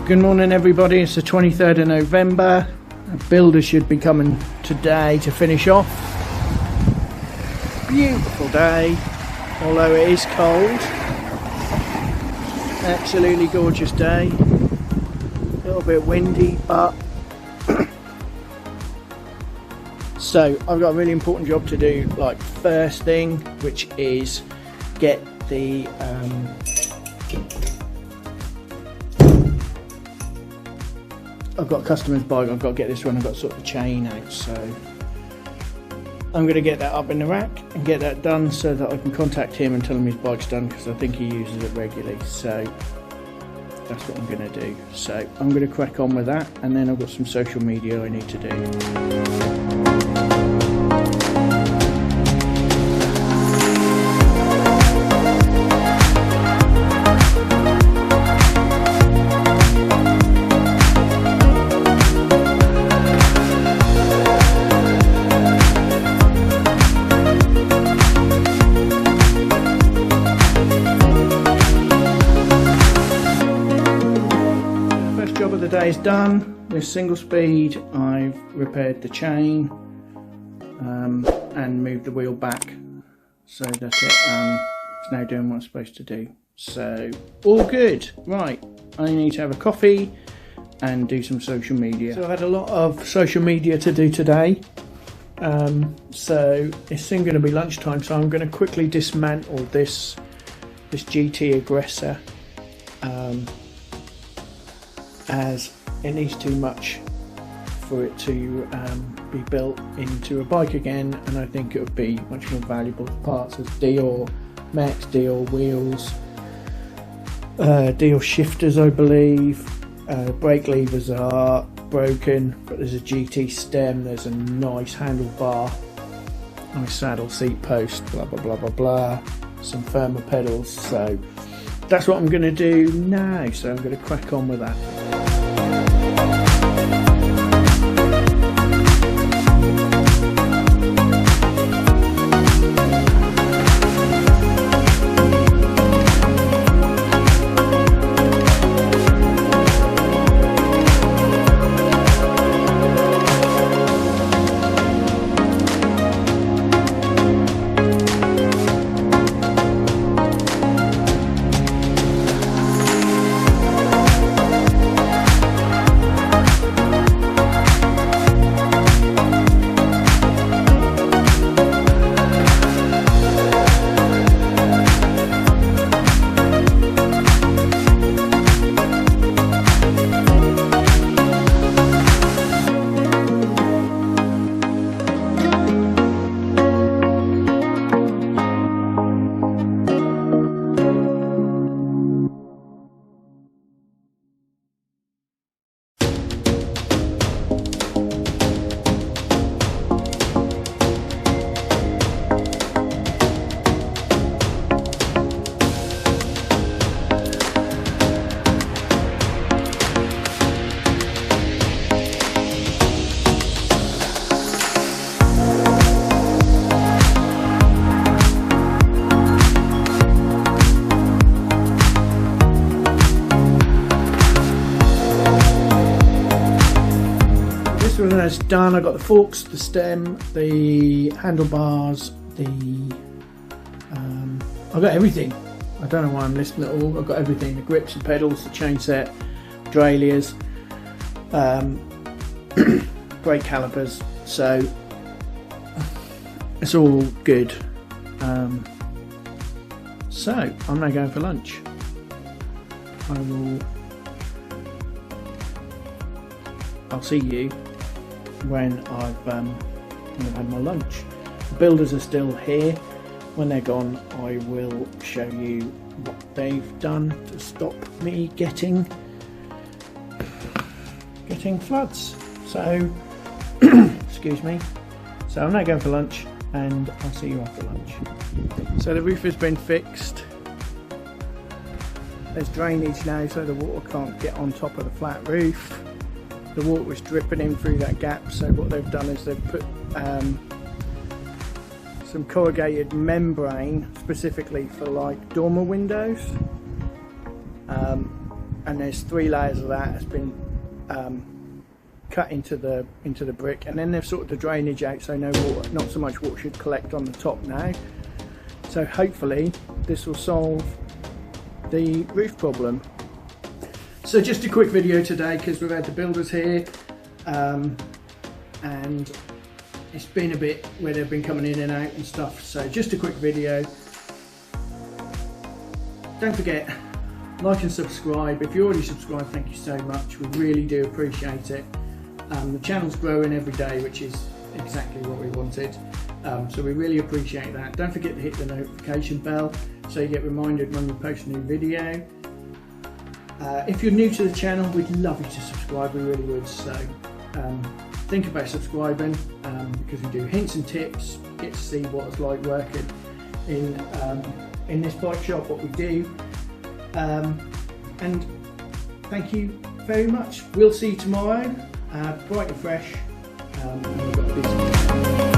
Good morning everybody, it's the 23rd of November. A builder should be coming today to finish off. Beautiful day, although it is cold. Absolutely gorgeous day. A little bit windy, but so I've got a really important job to do, like first thing, which is get the I've got a customer's bike, I've got to get this one, I've got to sort the chain out, so I'm going to get that up in the rack and get that done so that I can contact him and tell him his bike's done, because I think he uses it regularly, so that's what I'm going to do. So I'm going to crack on with that, and then I've got some social media I need to do. The day is done. With single speed I've repaired the chain and moved the wheel back, so that it's now doing what it's supposed to do, so all good. Right, I need to have a coffee and do some social media. So I had a lot of social media to do today, so it's soon going to be lunchtime, so I'm going to quickly dismantle this GT Aggressor, as it needs too much for it to be built into a bike again, and I think it would be much more valuable parts as Dior mechs, Dior wheels, Dior shifters I believe, brake levers are broken, but there's a GT stem, there's a nice handlebar, nice saddle seat post, blah blah blah blah blah, some firmer pedals, so that's what I'm going to do now, so I'm going to crack on with that. When that's done, I got the forks, the stem, the handlebars, I've got everything. I don't know why I'm listing it all. I've got everything: the grips, the pedals, the chain set, derailleurs, brake calipers. So it's all good. So I'm now going for lunch. I'll see you when I've had my lunch. The builders are still here. When they're gone, I will show you what they've done to stop me getting floods. So excuse me. So I'm now going for lunch, and I'll see you after lunch. So the roof has been fixed. There's drainage now, so the water can't get on top of the flat roof. The water was dripping in through that gap, so what they've done is they've put some corrugated membrane specifically for like dormer windows, and there's 3 layers of that has been cut into the brick, and then they've sorted the drainage out so no water, not so much water should collect on the top now. So hopefully this will solve the roof problem. So just a quick video today because we've had the builders here, and it's been a bit where they've been coming in and out and stuff. So just a quick video. Don't forget, like and subscribe. If you're already subscribed, thank you so much. We really do appreciate it. The channel's growing every day, which is exactly what we wanted. So we really appreciate that. Don't forget to hit the notification bell so you get reminded when we post a new video. If you're new to the channel, we'd love you to subscribe, we really would. So think about subscribing, because we do hints and tips, get to see what it's like working in this bike shop, what we do. And thank you very much. We'll see you tomorrow, bright and fresh, and we've got a busy